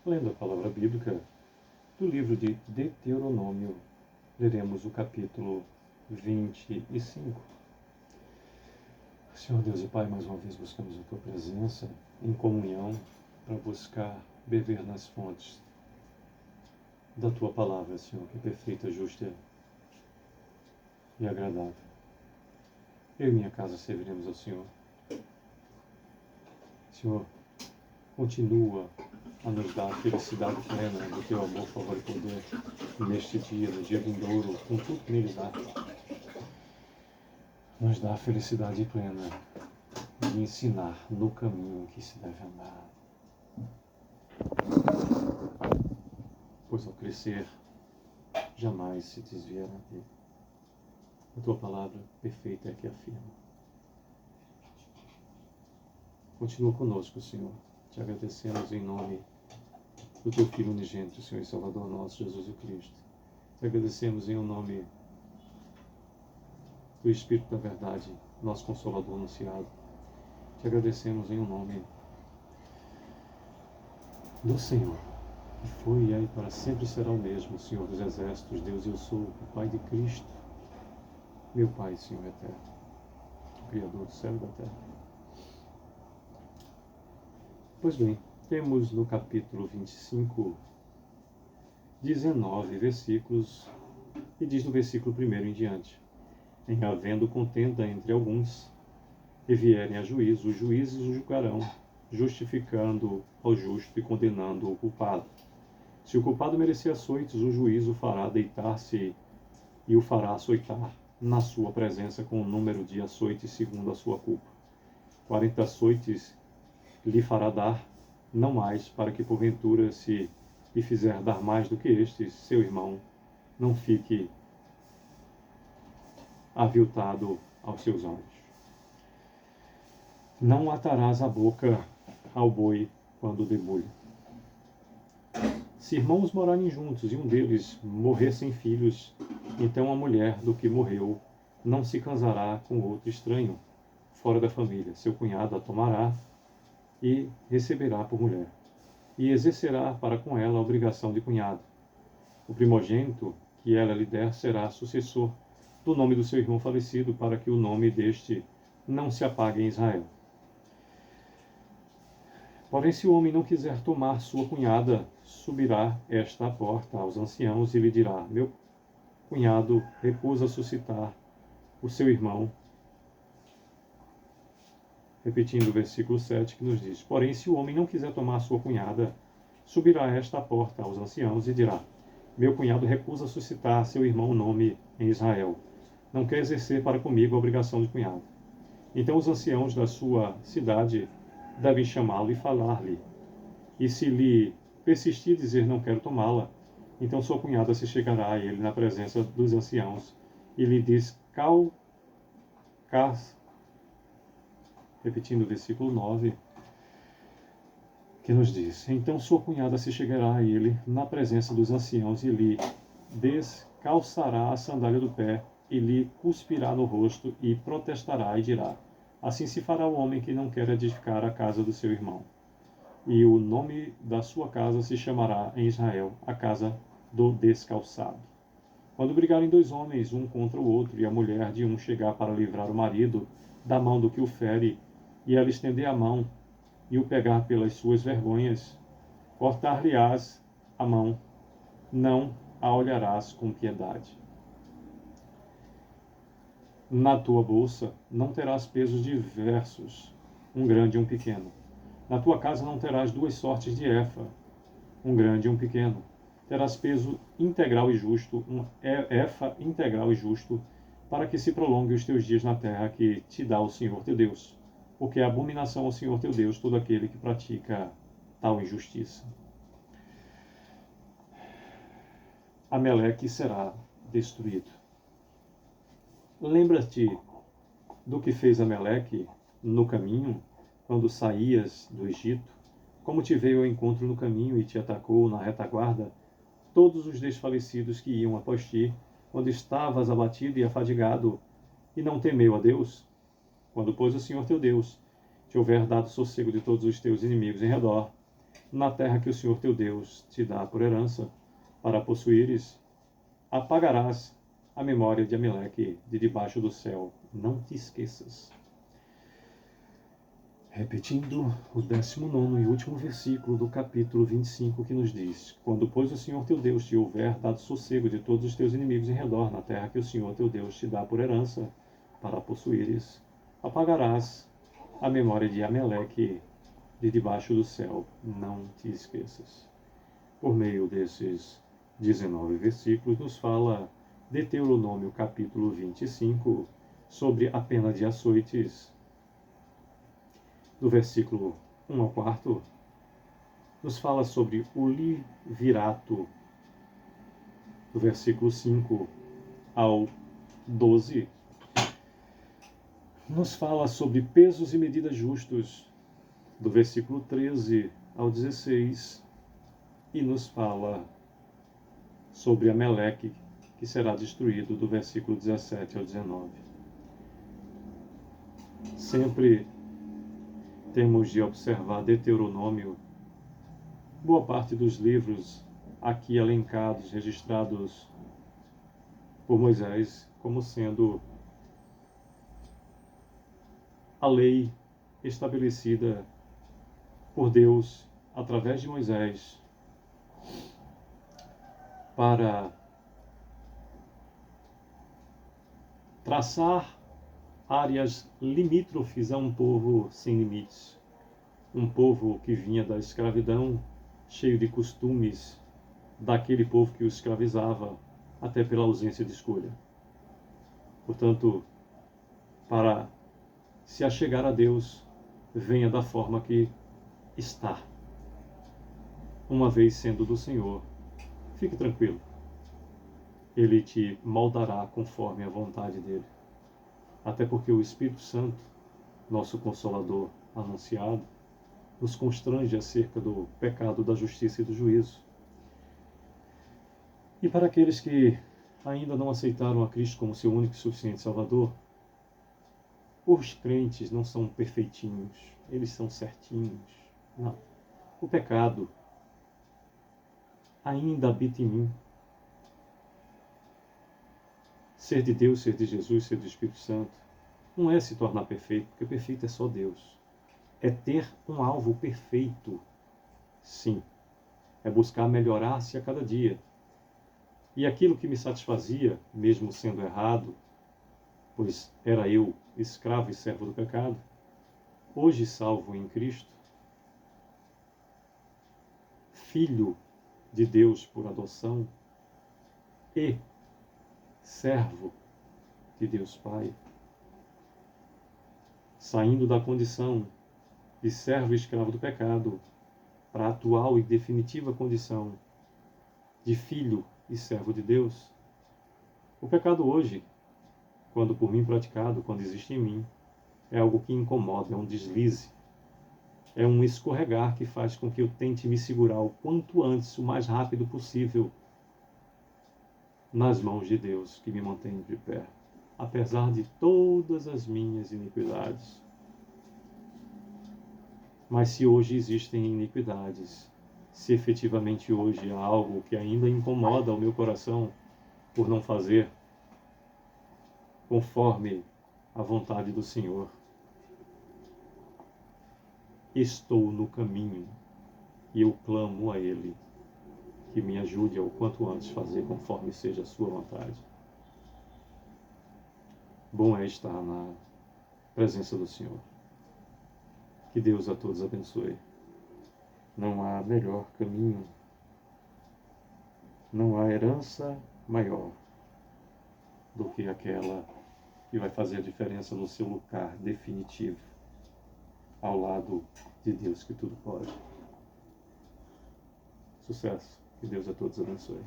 Lendo a palavra bíblica do livro de Deuteronômio, leremos o capítulo 25. Senhor Deus e Pai, mais uma vez buscamos a Tua presença em comunhão para buscar beber nas fontes da Tua palavra, Senhor, que é perfeita, justa e agradável. Eu e minha casa serviremos ao Senhor. Senhor, continua a nos dar a felicidade plena do Teu amor, favor e poder neste dia, no dia vindouro, com tudo que neles há. Nos dá a felicidade plena de ensinar no caminho que se deve andar. Pois ao crescer, jamais se desviará dele. A Tua palavra perfeita é que afirma. Continua conosco, Senhor. Te agradecemos em nome do Teu Filho unigênito, Senhor e Salvador nosso, Jesus o Cristo. Te agradecemos em nome do Espírito da Verdade, nosso Consolador anunciado. Te agradecemos em nome do Senhor, que foi e é e para sempre será o mesmo, Senhor dos Exércitos, Deus eu sou, o Pai de Cristo, meu Pai, Senhor eterno, o Criador do céu e da terra. Pois bem, temos no capítulo 25, 19 versículos, e diz no versículo 1 em diante: em havendo contenda entre alguns, e vierem a juízo, os juízes o julgarão, justificando ao justo e condenando o culpado. Se o culpado merecer açoites, o juiz o fará deitar-se e o fará açoitar na sua presença com o número de açoites segundo a sua culpa. 40 açoites lhe fará dar, não mais, para que porventura, se lhe fizer dar mais do que este, seu irmão não fique aviltado aos seus olhos. Não atarás a boca ao boi quando debulha. Se irmãos morarem juntos e um deles morrer sem filhos, então a mulher do que morreu não se casará com outro estranho, fora da família. Seu cunhado a tomará e receberá por mulher, e exercerá para com ela a obrigação de cunhado. O primogênito que ela lhe der será sucessor do nome do seu irmão falecido, para que o nome deste não se apague em Israel. Porém, se o homem não quiser tomar sua cunhada, subirá esta à porta aos anciãos e lhe dirá: meu cunhado recusa suscitar o seu irmão. Repetindo o versículo 7 que nos diz: porém, se o homem não quiser tomar sua cunhada, subirá esta à porta aos anciãos e dirá: meu cunhado recusa suscitar seu irmão nome em Israel. Não quer exercer para comigo a obrigação de cunhado. Então os anciãos da sua cidade devem chamá-lo e falar-lhe. E se lhe persistir dizer não quero tomá-la, então sua cunhada se chegará a ele na presença dos anciãos e lhe diz repetindo o versículo 9, que nos diz: então sua cunhada se chegará a ele na presença dos anciãos e lhe descalçará a sandália do pé e lhe cuspirá no rosto e protestará e dirá: assim se fará o homem que não quer edificar a casa do seu irmão. E o nome da sua casa se chamará em Israel a casa do descalçado. Quando brigarem dois homens um contra o outro, e a mulher de um chegar para livrar o marido da mão do que o fere, e ela estender a mão e o pegar pelas suas vergonhas, cortar-lhe-ás a mão, não a olharás com piedade. Na tua bolsa não terás pesos diversos, um grande e um pequeno. Na tua casa não terás duas sortes de efa, um grande e um pequeno. Terás peso integral e justo, um efa integral e justo, para que se prolongue os teus dias na terra que te dá o Senhor teu Deus. Porque é abominação ao Senhor teu Deus todo aquele que pratica tal injustiça. Ameleque será destruído. Lembra-te do que fez Ameleque no caminho, quando saías do Egito, como te veio ao encontro no caminho e te atacou na retaguarda, todos os desfalecidos que iam após ti, quando estavas abatido e afadigado, e não temeu a Deus? Quando, pois, o Senhor teu Deus te houver dado sossego de todos os teus inimigos em redor, na terra que o Senhor teu Deus te dá por herança, para possuíres, apagarás a memória de Ameleque de debaixo do céu. Não te esqueças. Repetindo o 19º e último versículo do capítulo 25, que nos diz: Quando, pois, o Senhor teu Deus te houver dado sossego de todos os teus inimigos em redor, na terra que o Senhor teu Deus te dá por herança, para possuíres, apagarás a memória de Ameleque de debaixo do céu. Não te esqueças. Por meio desses 19 versículos, nos fala Deuteronômio capítulo 25, sobre a pena de açoites. Do versículo 1 ao 4, nos fala sobre o livirato. Do versículo 5 ao 12, nos fala sobre pesos e medidas justos. Do versículo 13 ao 16, e nos fala sobre Ameleque, que será destruído, do versículo 17 ao 19. Sempre temos de observar Deuteronômio, boa parte dos livros aqui elencados, registrados por Moisés, como sendo a lei estabelecida por Deus através de Moisés para traçar áreas limítrofes a um povo sem limites, um povo que vinha da escravidão, cheio de costumes daquele povo que o escravizava, até pela ausência de escolha. Portanto, para se achegar a Deus, venha da forma que está. Uma vez sendo do Senhor, fique tranquilo. Ele te moldará conforme a vontade dele. Até porque o Espírito Santo, nosso Consolador anunciado, nos constrange acerca do pecado, da justiça e do juízo. E para aqueles que ainda não aceitaram a Cristo como seu único e suficiente Salvador, os crentes não são perfeitinhos, eles são certinhos. Não. O pecado ainda habita em mim. Ser de Deus, ser de Jesus, ser do Espírito Santo, não é se tornar perfeito, porque perfeito é só Deus. É ter um alvo perfeito, sim. É buscar melhorar-se a cada dia. E aquilo que me satisfazia, mesmo sendo errado, pois era eu escravo e servo do pecado, hoje salvo em Cristo, filho de Deus por adoção e servo de Deus Pai, saindo da condição de servo e escravo do pecado para a atual e definitiva condição de filho e servo de Deus. O pecado hoje, quando por mim praticado, quando existe em mim, é algo que incomoda, é um deslize, é um escorregar que faz com que eu tente me segurar o quanto antes, o mais rápido possível, nas mãos de Deus, que me mantém de pé, apesar de todas as minhas iniquidades. Mas se hoje existem iniquidades, se efetivamente hoje há algo que ainda incomoda o meu coração por não fazer conforme a vontade do Senhor, estou no caminho e eu clamo a Ele que me ajude ao quanto antes fazer conforme seja a sua vontade. Bom é estar na presença do Senhor. Que Deus a todos abençoe. Não há melhor caminho, não há herança maior do que aquela que vai fazer a diferença no seu lugar definitivo, ao lado de Deus que tudo pode. Sucesso. Que Deus a todos abençoe.